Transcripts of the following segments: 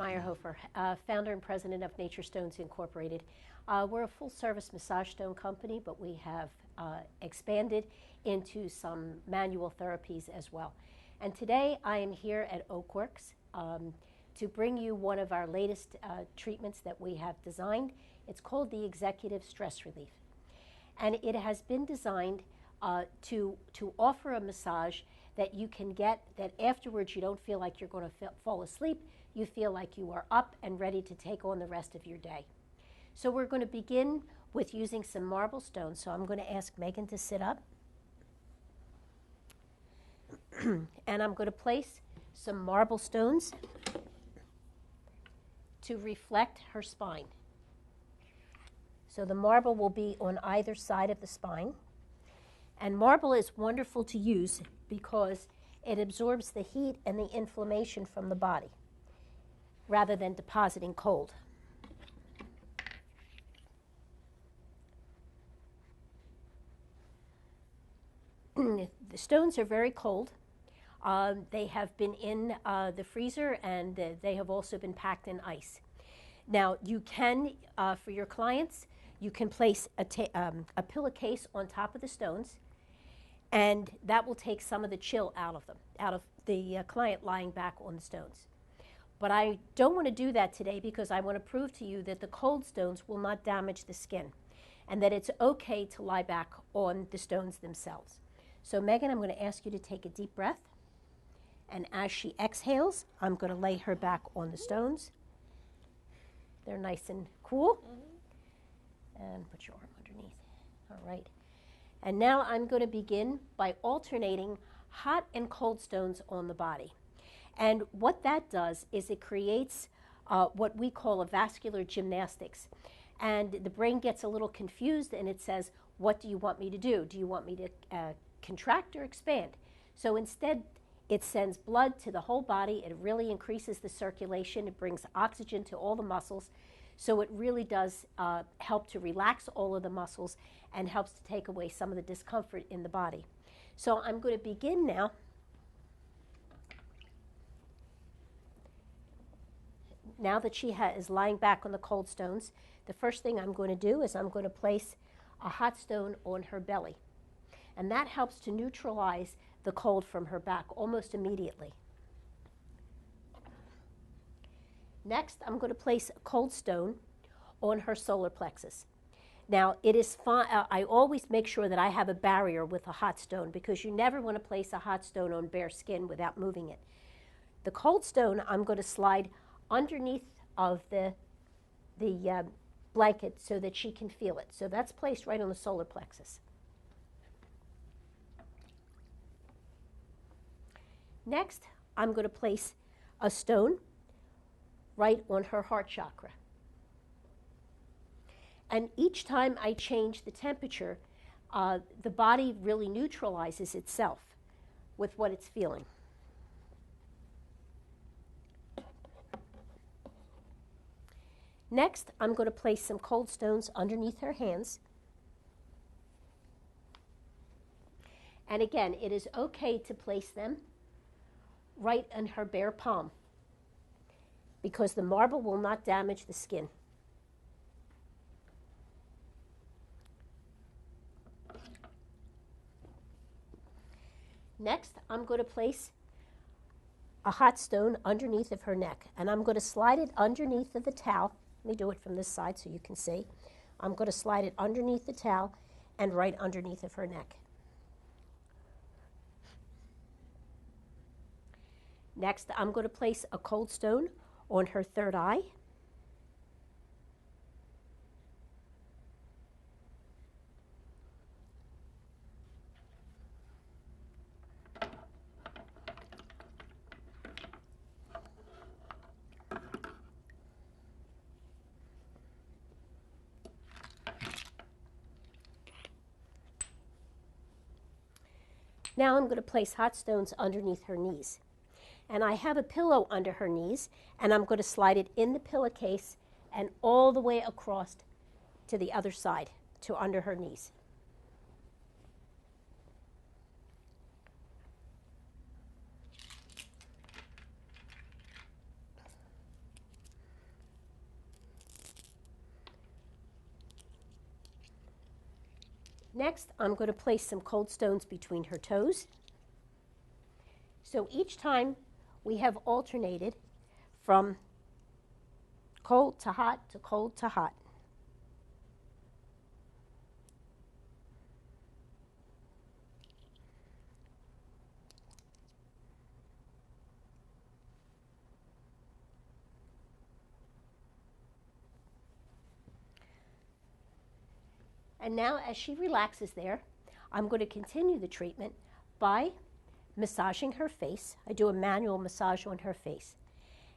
Mayrhofer, founder and president of Nature Stones Incorporated. We're a full-service massage stone company, but we have expanded into some manual therapies as well. And today I am here at Oakworks to bring you one of our latest treatments that we have designed. It's called the Executive Stress Relief. And it has been designed to offer a massage that you can get that afterwards you don't feel like you're going to fall asleep. You feel like you are up and ready to take on the rest of your day. So we're going to begin with using some marble stones. So I'm going to ask Megan to sit up. And I'm going to place some marble stones to reflect her spine. So the marble will be on either side of the spine. And marble is wonderful to use because it absorbs the heat and the inflammation from the body rather than depositing cold. The stones are very cold. They have been in the freezer, and they have also been packed in ice. Now, you can, for your clients, you can place a pillowcase on top of the stones, and that will take some of the chill out of them, out of the client lying back on the stones. But I don't want to do that today because I want to prove to you that the cold stones will not damage the skin and that it's okay to lie back on the stones themselves. So Megan, I'm going to ask you to take a deep breath. And as she exhales, I'm going to lay her back on the stones. They're nice and cool. And put your arm underneath. All right. And now I'm going to begin by alternating hot and cold stones on the body. And what that does is it creates what we call a vascular gymnastics. And the brain gets a little confused and it says, what do you want me to do? Do you want me to contract or expand? So instead, it sends blood to the whole body. It really increases the circulation. It brings oxygen to all the muscles. So it really does help to relax all of the muscles and helps to take away some of the discomfort in the body. So I'm going to begin now. Now that she is lying back on the cold stones, the first thing I'm going to do is I'm going to place a hot stone on her belly. And that helps to neutralize the cold from her back almost immediately. Next, I'm going to place a cold stone on her solar plexus. Now, it is fine. I always make sure that I have a barrier with a hot stone because you never want to place a hot stone on bare skin without moving it. The cold stone, I'm going to slide underneath of the blanket so that she can feel it. So that's placed right on the solar plexus. Next, I'm going to place a stone right on her heart chakra. And each time I change the temperature, the body really neutralizes itself with what it's feeling. Next, I'm going to place some cold stones underneath her hands. And again, it is okay to place them right in her bare palm because the marble will not damage the skin. Next, I'm going to place a hot stone underneath of her neck, and I'm going to slide it underneath of the towel. Let me do it from this side so you can see. I'm going to slide it underneath the towel and right underneath of her neck. Next, I'm going to place a cold stone on her third eye. Now I'm going to place hot stones underneath her knees. And I have a pillow under her knees, and I'm going to slide it in the pillowcase and all the way across to the other side, to under her knees. Next, I'm going to place some cold stones between her toes. So each time we have alternated from cold to hot to cold to hot. And now as she relaxes there, I'm going to continue the treatment by massaging her face. I do a manual massage on her face.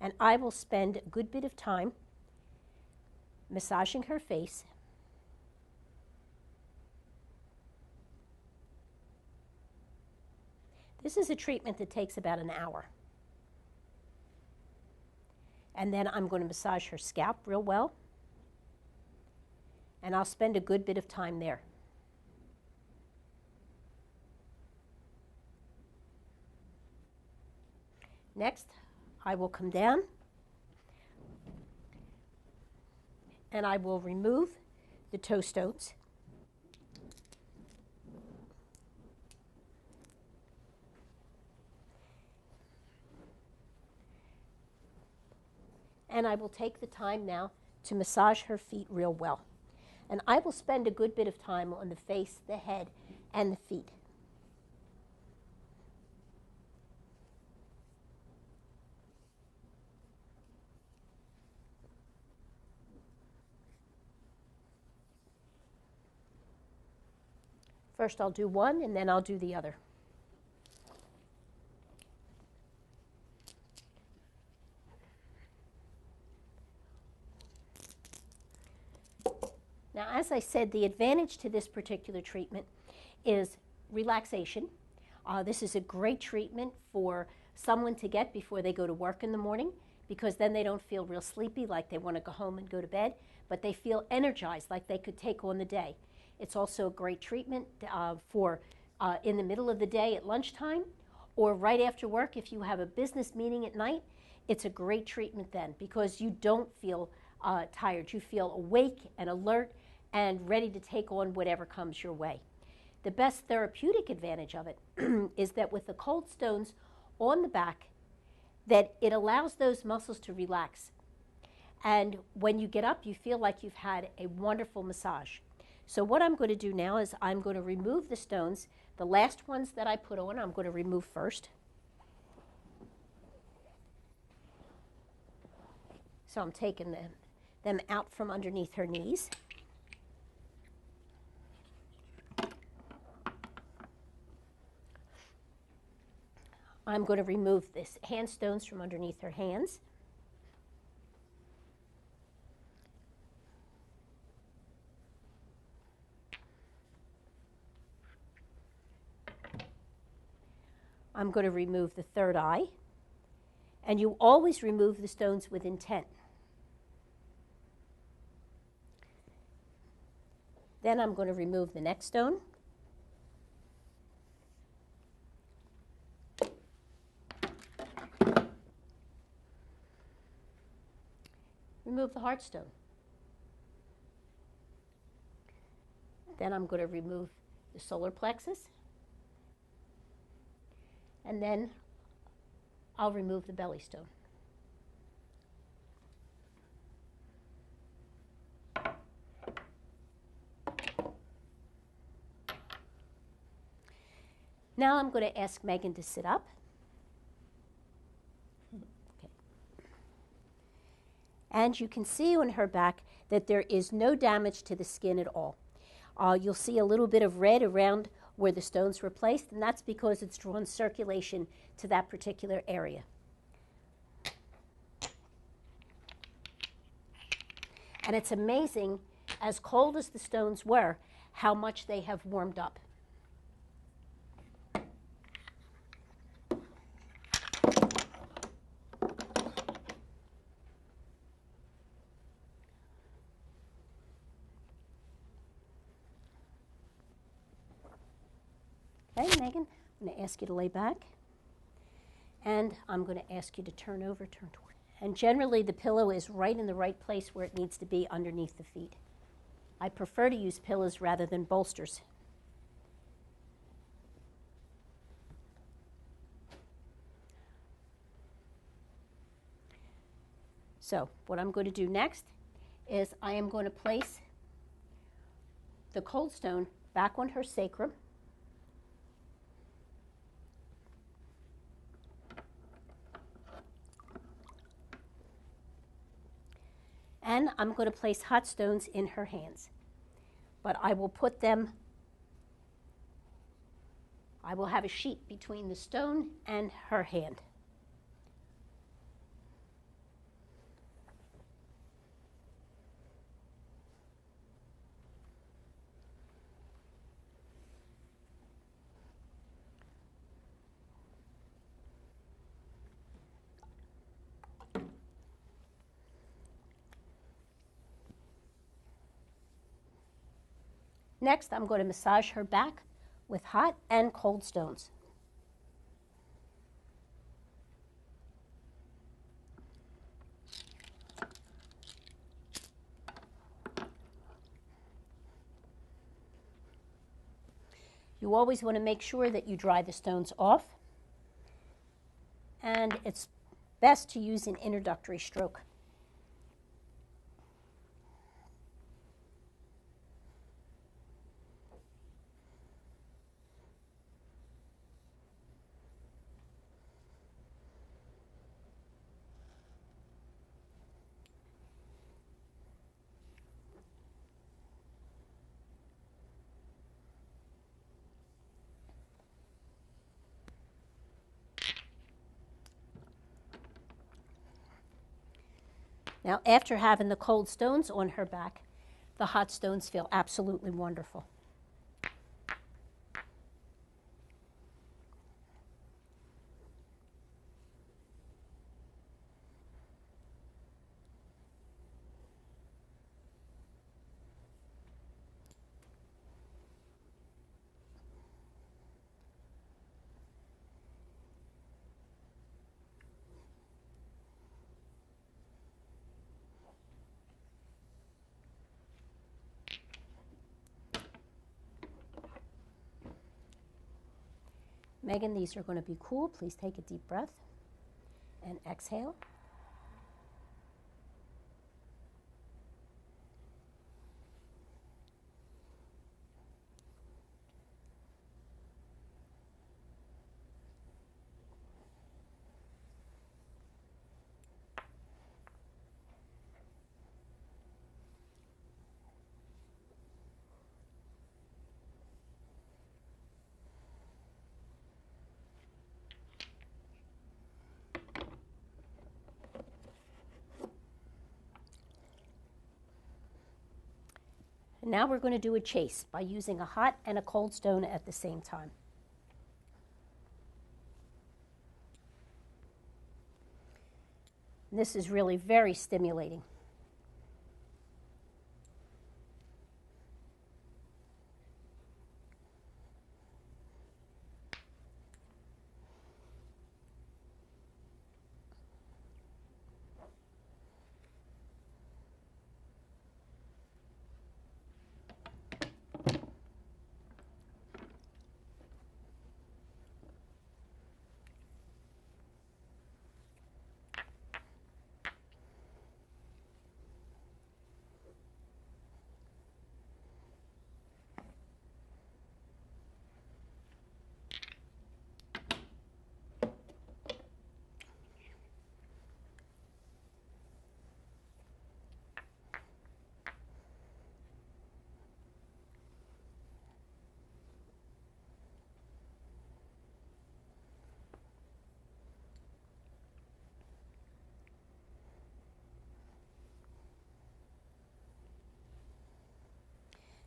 And I will spend a good bit of time massaging her face. This is a treatment that takes about an hour. And then I'm going to massage her scalp real well. And I'll spend a good bit of time there. Next, I will come down and I will remove the toe stones. And I will take the time now to massage her feet real well. And I will spend a good bit of time on the face, the head, and the feet. First I'll do one and then I'll do the other. Now, as I said, the advantage to this particular treatment is relaxation. This is a great treatment for someone to get before they go to work in the morning, because then they don't feel real sleepy, like they want to go home and go to bed, but they feel energized, like they could take on the day. It's also a great treatment for in the middle of the day at lunchtime, or right after work if you have a business meeting at night. It's a great treatment then, because you don't feel tired. You feel awake and alert and ready to take on whatever comes your way. The best therapeutic advantage of it is that with the cold stones on the back, that it allows those muscles to relax. And when you get up, you feel like you've had a wonderful massage. So what I'm going to do now is I'm going to remove the stones. The last ones that I put on, I'm going to remove first. So I'm taking them out from underneath her knees. I'm going to remove this hand stones from underneath her hands. I'm going to remove the third eye. And you always remove the stones with intent. Then I'm going to remove the next stone. Remove the heart stone. Then I'm going to remove the solar plexus. And then I'll remove the belly stone. Now I'm going to ask Megan to sit up. Okay. And you can see on her back that there is no damage to the skin at all. You'll see a little bit of red around where the stones were placed, and that's because it's drawn circulation to that particular area. And it's amazing, as cold as the stones were, how much they have warmed up. Okay, Megan, I'm going to ask you to lay back. And I'm going to ask you to turn over, turn toward. And generally, the pillow is right in the right place where it needs to be underneath the feet. I prefer to use pillows rather than bolsters. So what I'm going to do next is I am going to place the cold stone back on her sacrum. And I'm going to place hot stones in her hands. But I will put them, I will have a sheet between the stone and her hand. Next, I'm going to massage her back with hot and cold stones. You always want to make sure that you dry the stones off, and it's best to use an introductory stroke. Now, after having the cold stones on her back, the hot stones feel absolutely wonderful. Megan, these are going to be cool. Please take a deep breath and exhale. And now we're going to do a chase by using a hot and a cold stone at the same time. And this is really very stimulating.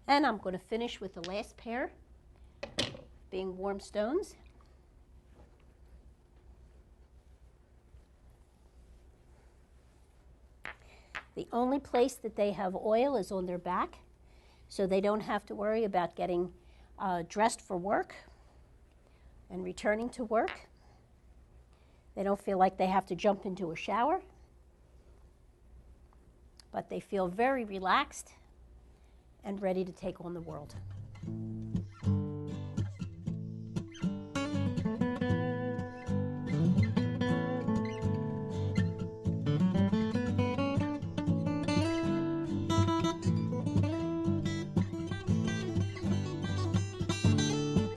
And I'm going to finish with the last pair, being warm stones. The only place that they have oil is on their back, so they don't have to worry about getting dressed for work and returning to work. They don't feel like they have to jump into a shower, but they feel very relaxed and ready to take on the world.